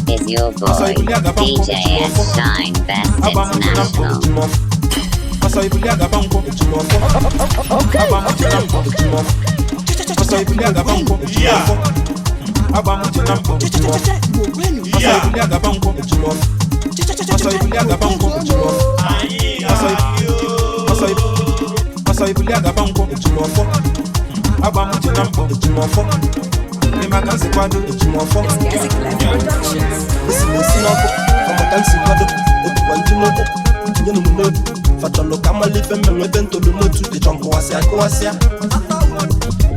Is your boy DJ S Shine Best International? Facciano camali femme dentro lo motu di chonko wasia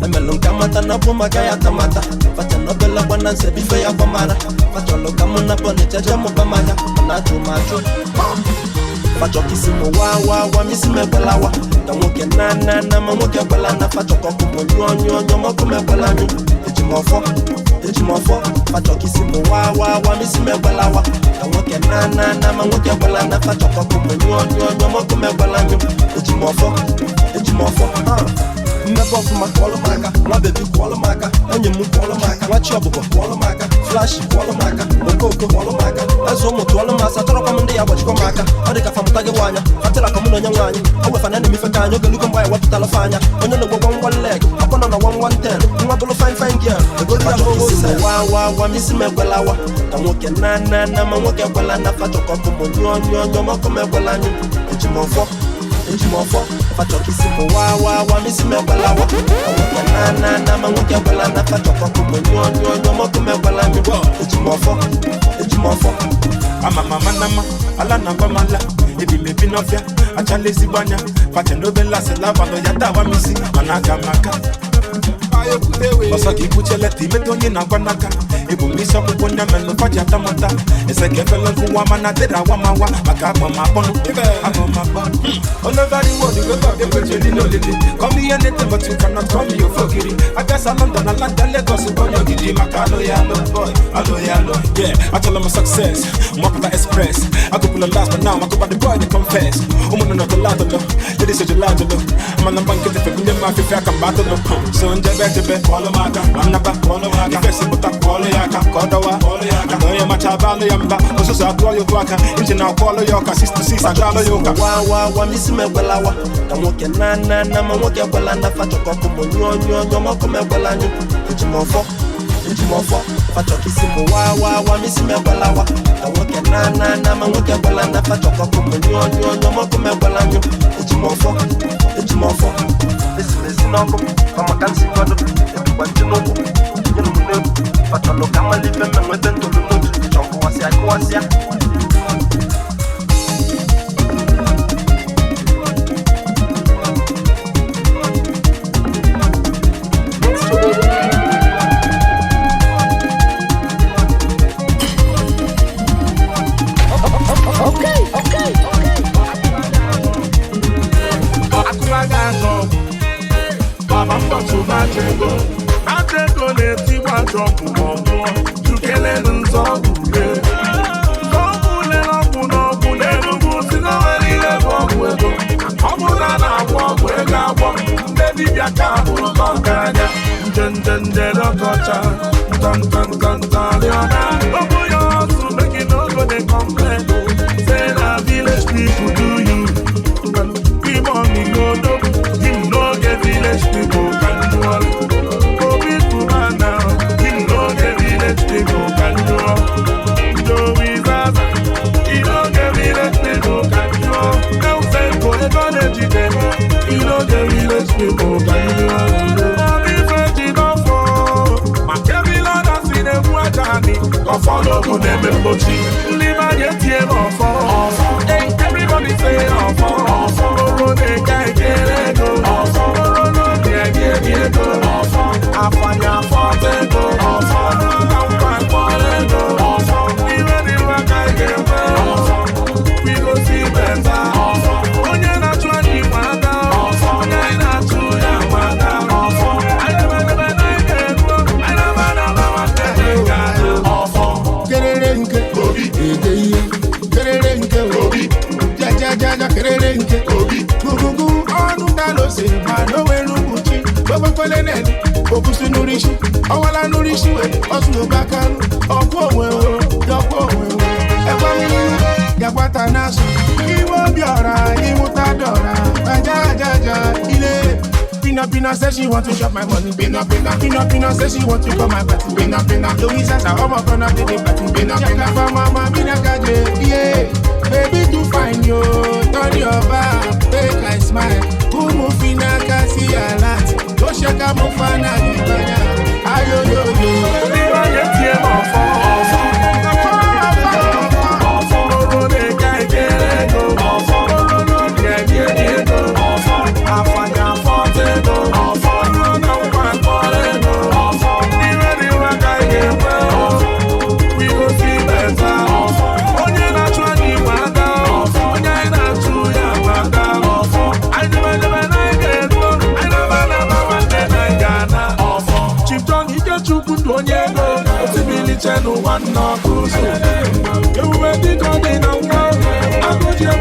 na melon kamata na boma gaya tamata facciano bella bonanza bife ya kwamara facciano kamona bone chacha mo bamaya na tu macho faccio kisimo wa misime belawa na moke na moke bela na faccio ko mo nyonyo mo ko me bela nyu ejimofo faccio kisimo wa misime belawa na moke na moke bela na faccio ko mo nyonyo mo ko me bela nyu ejimofo Never for my call maka, my baby call maka, and you move call maka, watch your book call maka, flash call maka, Moko call maka, as almost all of us. I thought I'm the watch maka, I think I'm Tagawana, until I come on your line. I will find enemy for time, you can look and buy what Talafania, and then one leg, upon on a 110, you want to find girl. The good wow, missing me well hour. I'm walking na, I'm walking well enough. I took up on your Moko Melani, Ejimofo, faccio kisimo wa misime balawa. Na manguke bala na faccio ko nyonyo mo kume bala mi. Ejimofo. Mama nama ala na bamala. Ebi me binofia, acha lezi banya. Faccio no bella se la vano yata wa misi. Manaka maka. Basa ki kuchele ti metonye na kwanaka. Ebu misa kuponya meno faja tamata. Ese kefele kuwa mana dera wa mawa. Maka mama bono, mama bono. All over the world you go they put you in no lady. Call me anything but you cannot call me your fuckery. I guess I'm London, Atlanta, Lagos, Boyo, Gidi, Makalo, yalo, boy, alo. Yeah, I tell them my success, walk with the express. I go pull a last, but now I go by the boy they confess. Woman no colado, ladies say gelato, man I'm banking if you my fifth I can battle. So in Jebe, call a maka, Manaba, call a maka, Fessi, but I call a yaka, Kodawa, I know you're my chabalo yamba, also I call you Quaka, into now call a yoka, sister, I call a yoka. Wow, misime belawa, I'm walking na, I'm walking well enough. I took up on your Moko Melani, Ejimofo, faccio kisimo wa misime belawa, I'm walking na, I'm walking well enough. I took up on your Moko Melani, Ejimofo. This is no come, I'm a dancing god, everyone to know. Faccio lo camali femme dentro lo motu di chonko wasia. Atego na-eti gbajọpụ n'ọgbọ Chukele nzọgwuge Zọgwule n'ọgwụ n'Enugu si na nwere ihe bụ ọgwụ ego Ọ bụrụ na na-agwọ ọgwụ ego agwọ Ndị dibịa ka bụrụ kọnkaranya Nje n'ọkọcha Ntantantantarịọna Obu ya ọsụ making no go dey complain Say na village people do you Give money no do Him no get village people can do all Follow them and mochi. Live and get here off. Everybody say off. Oh, they can't get it. Oh, no, they can't get it. I find your fault and go. I'm fine for it. Even if I can't get it, we go see better. Oh, you're not trying to find out. You're not too young. I never Obi, Gugu, on Dalo, say, I know where Lubuchi, but when Nene, focus in nurishi awala nurishi osu bakaru opo we dopo we e kwa mi ya kwata nasu iwo biora imutadora ajajaja ile Pina says she want to shop my money. Pina says she want to call my party. Pina Louisa says I'm gonna do the party. Pina for mama, Pina kaje, yeah. Baby to find you, turn your back, make I smile. Kumu fina kasi alat, go shaka mufana dibanya. Ayo yo yo, diba yetie mofo. Channel one no cruise. You were the God in a world. I go to your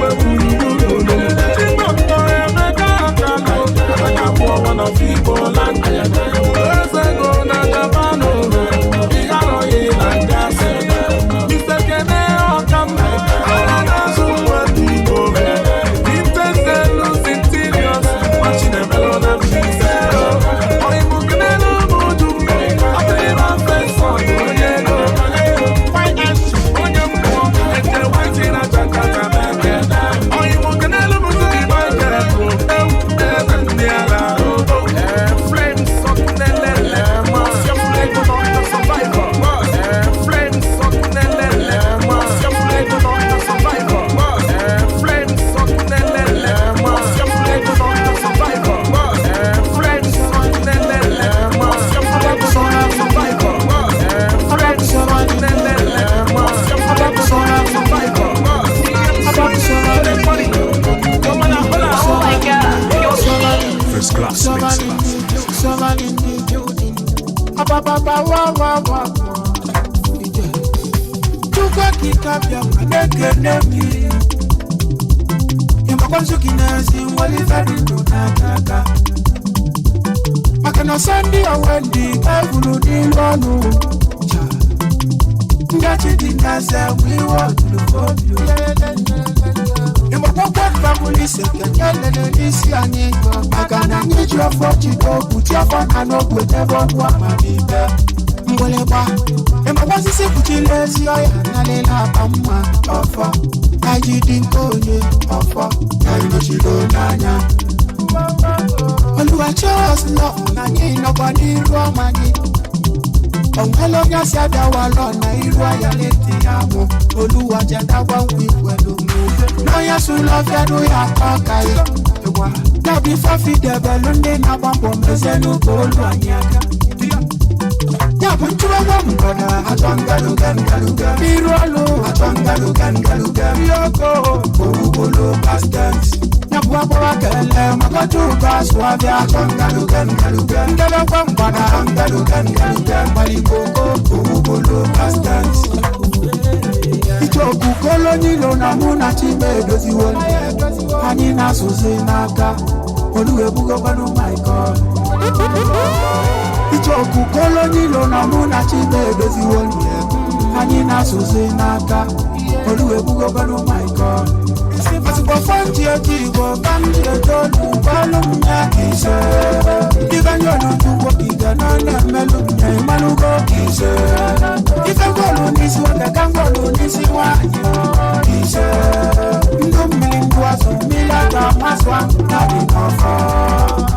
one of people and there's a go na Japan. We are all in and that's it. Mr. Kenneth, come back. I don't know what people. Intense and losing serious. Watching them alone and she said, I'm looking at the mood. I'm in my face on you. Sunday or Wendy, I will do no. Get it in as we want to go. You must walk back police and yell and this yanny. I can need your fortune, put your phone and up with never want my baby. Mweleba, and my was a put in lazy, I am Pama, offer. I didn't go near, offer. I know she don't know. Oluwa chose love na ni nobody wrong mani. Ongelo nya sada wa lo na iru ayaleti amo. Oluwa jada wa wi pẹ̀lú mu. No ya su love ya do ya tokai. Ewa. Na bi fa fi de belunde na bambo mezenu bolu anyaka. Ya buntuwa wa mkoda atwangalu gangaluga. Birolo atwangalu gangaluga. Yoko bolu pastance. Nyabuwa kele makatuka swavya changaluga ngala kwambana ngaluga malikoko ubulu distance ichoku kolonilo na muna chime dozi woni ani na suzinaka oluwe bugo banu my god ichoku kolonilo na muna chime dozi woni ani na suzinaka oluwe bugo banu my god. Go find your people, come to the door, Balum Yakisa. Even your little work, you can melon, Malugo Kisa. If I go on this one, I can go on this one. Kisa. No million was a million, Maswa, not enough.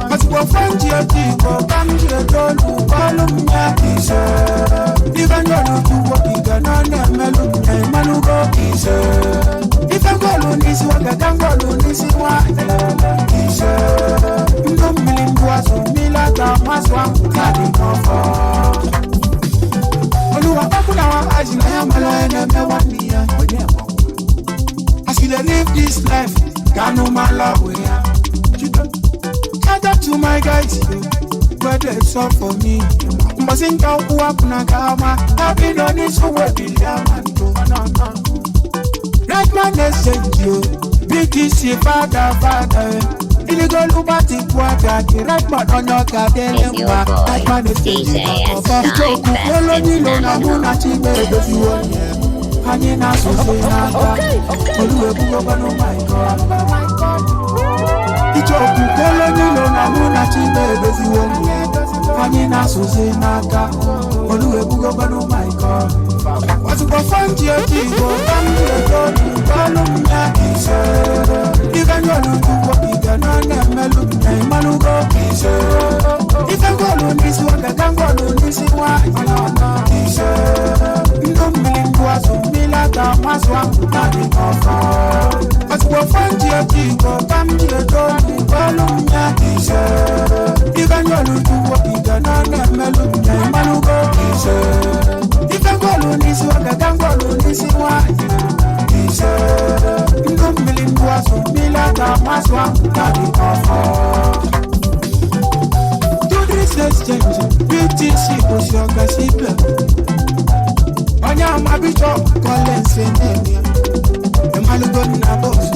But go find your people, come to the door, Balum Yakisa. Even your little work, you can melon, Malugo Kisa. If I go on this one, I can go on this one. No million was a million, Maswa, not enough. Oluwa bakuna wa ajina ya malaya na wania. As we live this life, Gano Malawi. Shout out to my guys, where they saw for me. Mbazinga uwa kuna kama, happy no need so what be yamanto. Right man exchange you, BTC father. Illegal Ubati Quaga, direct but on your goddamn Is your boy, DJ S. Shine Best International. Hanging out so my God. Ichoku koloni lo na muna chibe bezi wonye. Hanging out so naka. Oluwebugo bano my God. Wasu kwa fanti ya tigo, tangi ya doni, balum ya kise. Iganyo lukuwa, iganane melu, na imanugo kise. Ifengolu nisi waka, gangolu nisi wa, inana kise. Mbilingwa sumila tamaswa, nani kofa. Wasu kwa fanti ya tigo, tangi ya doni, balum ya kise. Iganyo lukuwa, iganane melu, na imanugo kise. Ifengolu nisi waka, gangolu nisi wa, kise. Mbilingwa sumila tamaswa, nani kofa. Exchange, BTC was your gossip. On your mabito, Collins and Emia. The Malugon Nabos.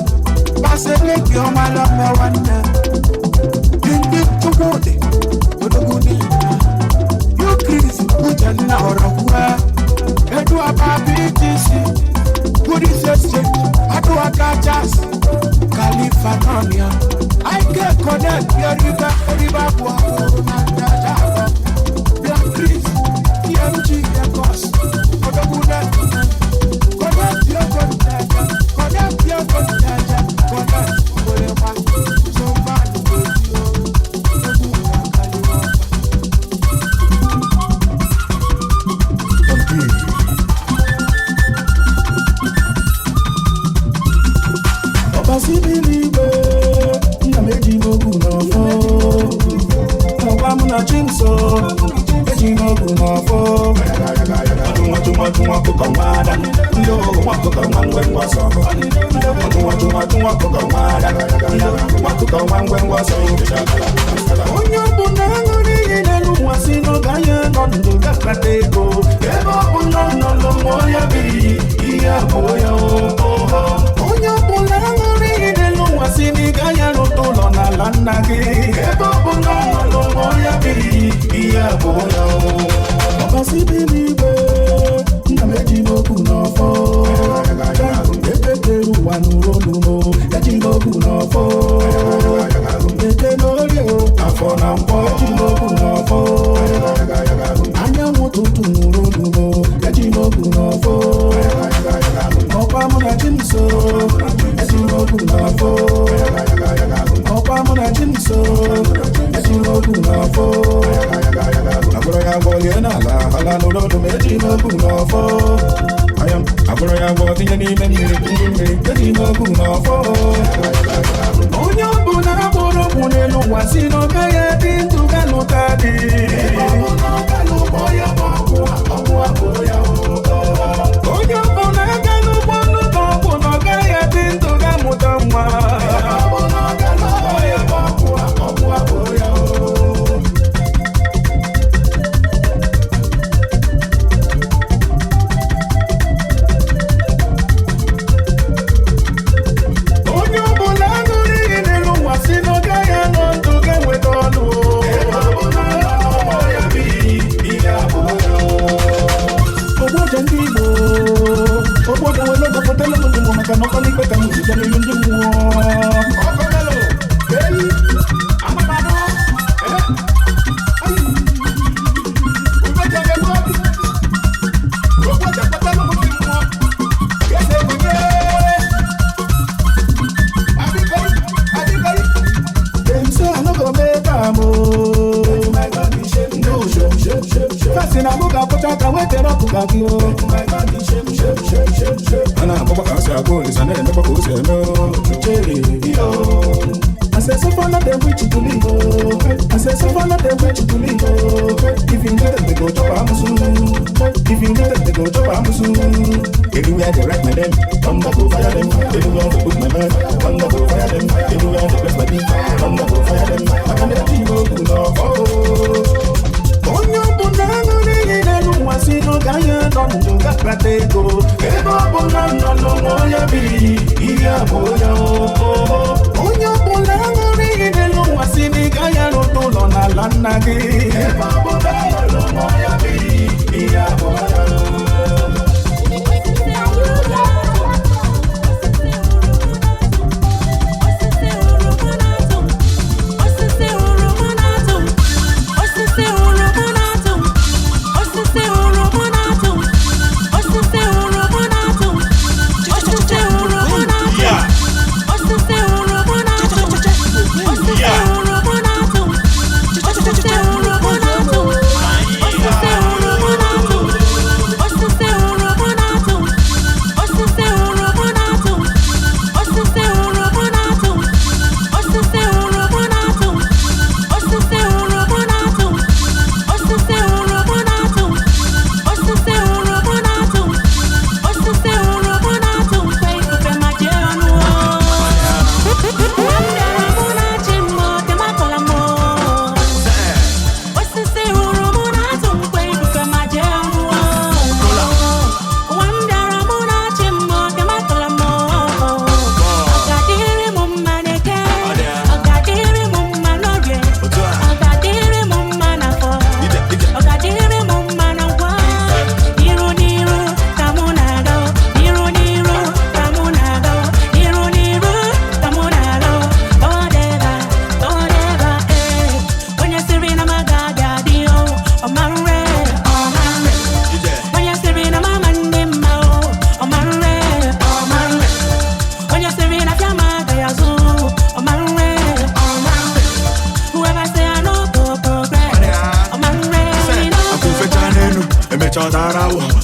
Basset, your malama one. You did to go there. To the good. You Chris, good and now or where. And do a BTC. Good exchange. I do a catchas. California. I can connect your river. Black Chris, TMG, of course. For the good connect your contact. Connect your contact. Connect whatever. So bad with you. Papa, see me leave. I'm not so eji mogu no fo tuma ko kamada ndo wa ko kamangwe ngwaso tuma ko kamada ndo wa ko kamangwe ngwaso onyo bunanga ni nenu wasino gaya no ndo gakatego ebo bunanga no moya bi iya boya onyo bunanga ni nenu wasini gaya no tolo na lanage ebo bunanga no moya bi iya boya Papa si bilibe na meji boku no fo Ete wanu ronumo Eji boku no fo Ete no leo Afona mpo Eji boku no fo Anya mututu ronumo Eji boku no fo Opa muna jimso Eji boku no fo Opa muna jimso Eji boku no fo Agora ya boye na la hala no do meji no ku no fo ayam agora ya boye ni me meji no ku no fo onyo bu na boro bune no wasino kaya dintu kanu tadi onyo boya boku boya onyo bu na kanu bonu boku no kaya dintu kanu tamwa boya boku boya Anywhere they write my name, come back go fire them. Anywhere they put my mind, come back go fire them. Anywhere they press my beat, come back go fire them. I can't let you go no onyo bunanga ni nenu wasino gaya no ndo gakatego ebo bunanga no moya bi iya boya onye ọbụla ṅụrụ iyi n'elu ụwa si n'ịga ya n'ụlọ ụlọ n'ala nna gị ebe ọbụla ụlọ ya bụ ihe abụọ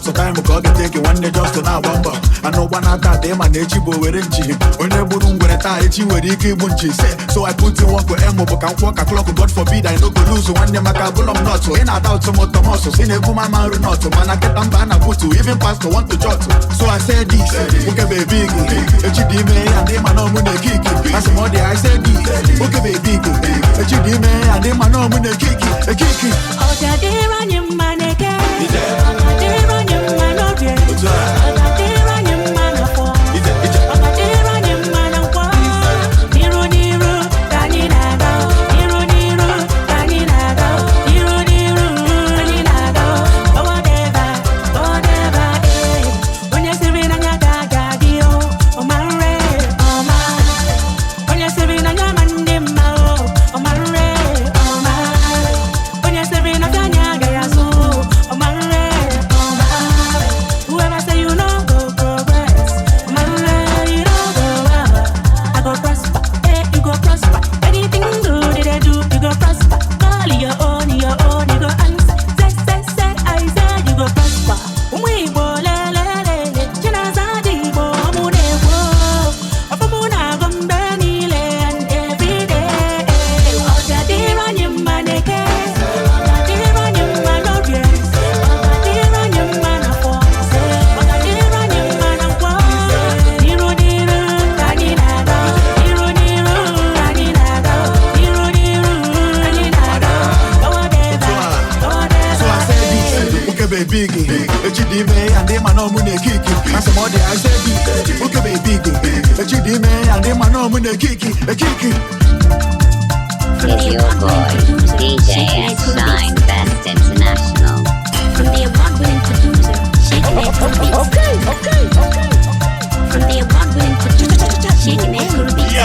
so time ko ga take one day just na bamba anu bana ta de ma na echi bo were nchi onye gburu ngwere ta echi were ike igbu nchi so I put in work emo bo kan kwọ ka clock God forbid I no go lose one day maka bulom not so in doubt some tomoso sin e kuma man not man get am ba na putu even pastor want to jot so I said this okay baby echi di me and dey man no mu na kiki as more dey I said this okay baby echi di me and dey man no mu na kiki o ja dey run maneke Video boy, DJ S9 Best International. From the award-winning producer, Shaking It Cool Beats. Okay. From the award-winning producer, Shaking It Cool Beats.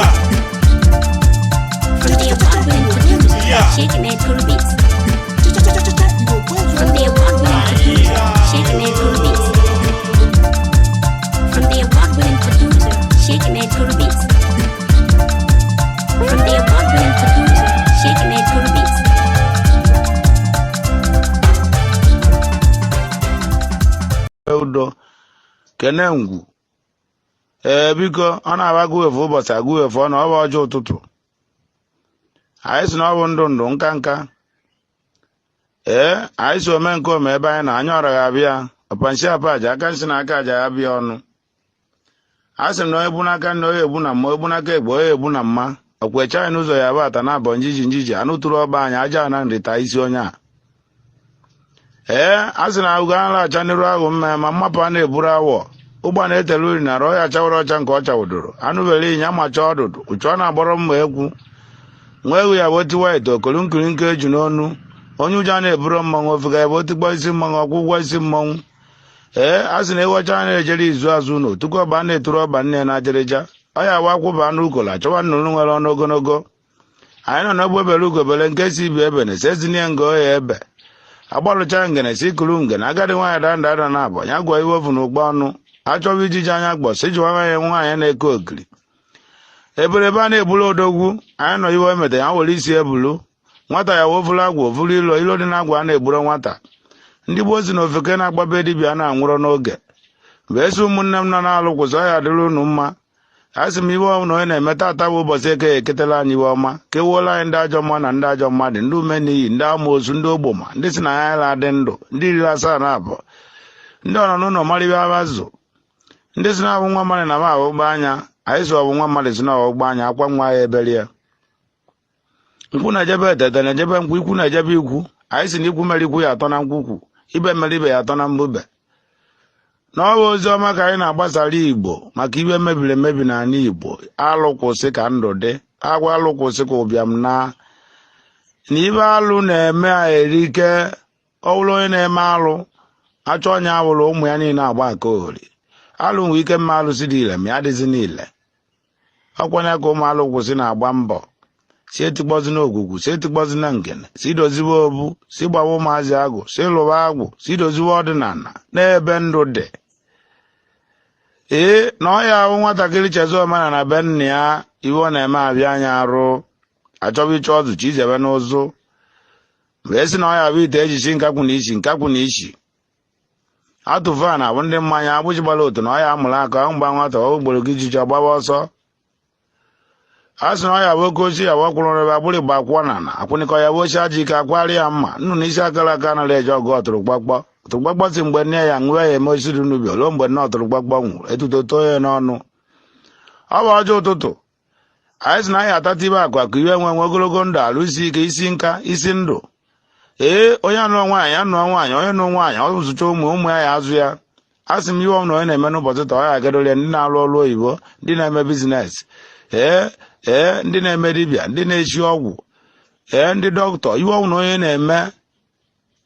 From the award-winning producer, Shaking It Cool Beats. From the award-winning producer, Shaking It Cool Beats. From the award-winning producer, Shaking It Cool Beats. From the award-winning producer, Shaking It Cool Beats. Udo kenengwu biko ọ na-abago efu ụbọchị agụ efu ọ na ọ bụ ọjọọ ụtụtụ anyị si na ọ bụ ndụ nka nka anyị si ome nke ome ebe anyị na anya ọra ga-abịa ọpanshi apaja aka nsi na aka aja ya bịa ọnụ a sị m na onye bu n'aka nna onye ebu na mma ebu n'aka egbe onye ebu na mma okwecha anyị n'ụzọ ya bụ ata na abọ njiji anụ tụrụ ọba anyị aja na nrita isi onye a a sị na agụgo ala acha n'iru ahụ mma ma mmapụ a na-eburu awọ ụgba na-etelu uri na rọọ ya chawara ọcha nke ọ chawụdoro anụ were ịnya macha ọdụdụ uchu ọ na-agbọrọ mma egwu nwa ewu ya bụ otiwa ite okolu nkiri nke eju n'onu onye ụjọ na-eburo mmanwụ ofega ya bụ otikpọ isi mmanwụ ọkwụ ụgwọ isi mmanwụ a sị na ewecha na-ejere izu azụ ụlọ tupu ọba na-eturu ọba nne na ajerịja ọ ya wa akwụba anụ ukola chọwa nnụnụ nwere ọnụ ogologo anyị nọ n'ogbe ebere ugobele nke si ibi ebe na esezinie nga oya ebe agbalụcha ngene si kuru ngene agadi nwaanyị danda ada na abụ ya gwa iwe ofu na ụgbọ ọnụ achọwa ijiji anya gbọ si jiwa ya nwaanyị na-eke okiri eberebe a na-ebulu odogwu anyị nọ iwe emeta ya were isi ebulu nwata ya wofulu agwụ ofulu ilo dị na agwa a na-egburo nwata ndị gboo si na ofeke na-agbabe dibịa na-anwụrọ n'oge mgbe esi ụmụnne m nọ n'alụ kwụsị ọ ya dịrị unu mma a sị m iwe ọma na onye na-emeta ata bụ ụbọchị eke eketela anyị iwe ọma ka ewuola anyị ndị ajọ mma na ndị ajọ mmadụ ndị ume n'iyi ndị amoosu ndị ogboma ndị si na ya la dị ndụ ndị iri asaa na abụọ ndị ọnọ n'ụlọ marịba abazụ ndị si na-abụ nwa mmadụ na ma ọgbụgba anya anyị si ọbụ nwa mmadụ si na ọgbụgba anya akwa nwa ya ebere ya nkwụ na-ejebe etete na-ejebe nkwụ ikwu na-ejebe ikwu anyị si na ikwu mere ikwu ya atọ na nkwukwu ibe mere ibe ya atọ na mbube n'ọwa ozi ọma ka anyị na-agbasara igbo maka ibe mebiri emebi n'ala igbo alụ kwụsị ka ndụ dị agwa alụ kwụsị ka ụbịam na ibe alụ na-eme a erike ọwụrụ onye na-eme alụ achọ onye awụrụ ụmụ ya niile agba nke ori alụ nwere ike mma alụsị dị ile ma ya dịzi niile ọkwanye ka ụmụ alụ kwụsị na-agba mbọ si etikpọzi n'ogwugwu si etikpọzi na ngene si doziwe obu si gbawa ụmụazị agwụ si lụwa agwụ si doziwe ọdịnala n'ebe ndụ dị na ọ ya ahụ nwatakịrị chezo omenala be nna ya iwe ọ na-eme abịa anya arụ achọba ịchọ ọzụ chi izebe n'ụzụ mgbe si na ọ ya bụ ite ejichi nkakwụ na isi atụfa na abụ ndị mmanya agbụjigbala otu na ọ ya amụrụ aka ahụ mgba nwata ọ gboro gị jiji ọgbaba ọsọ a sị na ọ ya bụ oke ochi ya bụ ọkwụrụ ebe agbụrụ igba akwụkwọ na na akwụnịkọ ya bụ ochi aja ike akwari ya mma nnu na isi akara aka nara eje ọgụ ọtụrụgbakpọ si mgbe nne ya nwe ya eme osiri n'ubi oluo mgbe nne ọtụrụgbakpọ nwụrụ etuto too ya n'ọnụ ọ bụ ọjọọ ụtụtụ anyị sị na anyị atata ibe akwa ka iwe nwe ogologo ndụ alụ isi ike isi nka isi ndụ onye anụọ nwaanyị anụọ nwaanyị onye nụ nwaanyị ọ zụcha ụmụ ya ya azụ ya a sị m iwe ọm na onye na-eme n'ụbọchị taa ọ ya agadolia ndị na-alụ ọrụ oyibo ndị na-eme bizines ndị na-eme dibịa ndị na-echi ọgwụ ndị dọkịta iwe ọnwụ na onye na-eme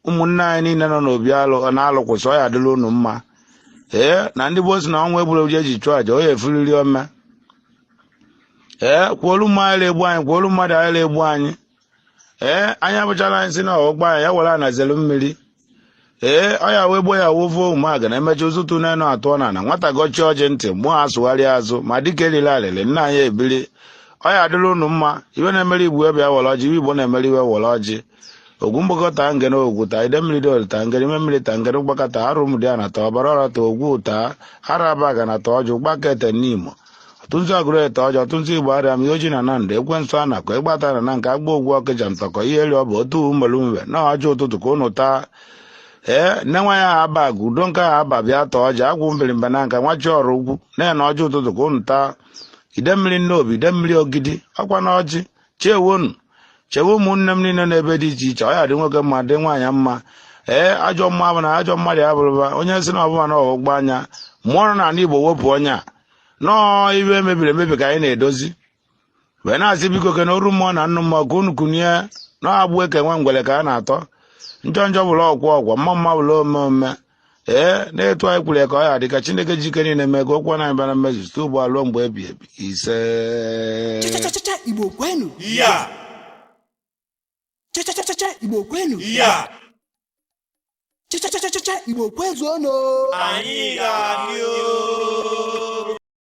ụmụnne anyị niile nọ n'obi alụ na-alụ kwụsị ọ ya adịla unu mma na ndị gboo si na ọnwa egburu oji eji chụọ aja onye efuriri ome kwuolu mmadụ egbu anyị kwuolu mmadụ anyị egbu anyị anyị abụchala anyị si na ọgba anyị ya were anazelu mmiri ọ ya wee gbo ya wovuo ụmụaga na emechi ụzụtụ na-enu atụọ na nwata gọchie ọjị ntị mmụọ asụgharịa azụ ma dịka elile alịlị nna anyị ebiri ọ ya adịla unu mma iwe na-emere igbo ebe ya were ọjị iwe igbo na-emere iwe were ọjị ogwu mgbakọta ngene ogwu ta ide mmiri dịolita ngene ime mmiri ta ngene mgbakọta arụ mdị a nata ọbara ọra ta ogwu ta araba ga nata ọjị gbakete n'imo ọtụtụ agụrụ ete ọjị ọtụtụ igbo arịa m ihe oji na na ndụ ekwensu a nakọ ịgbata na na nke agba ogwu ọkịja ntọkọ ihe eri ọ bụ otu mmelu mbe na ọjị ụtụtụ ka ụnụ taa nne nwa ya aba agụ udo nke ahụ aba bịa tọọ ọjị agwụ mbirimba na nka nwachi ọrụ ugwu na ya na ọjị ụtụtụ ka ụnụ taa ide mmiri nnobi ide mmiri ogidi ọkwa na ọjị chewonu chewe ụmụnne m niile n'ebe dị iche iche ọ ya dị nwoke mma dị nwaanyị mma ajọ mma bụ na ajọ mmadụ ya bụrụba onye si na ọbụma na ọgbụgba anya mmụọ na ala igbo wepụ onye a nọọ iwe mebiri emebi ka anyị na-edozi wee na-asị biko ke na oru mmụọ na nnụ mmụọ ka unu kunie na-agbụ eke nwe ngwele ka a na-atọ njọ njọ bụla ọgwọ mma mma bụla omeme na-etu anyị kwuru ya ka ọ ya dị ka Chineke jike niile mee ka okwu anyị bịara mmezu site ugbu a ruo mgbe ebi ebi ise Igbo kwenu Igbo kwenu Igbo kwezuonu anyị ga-abịa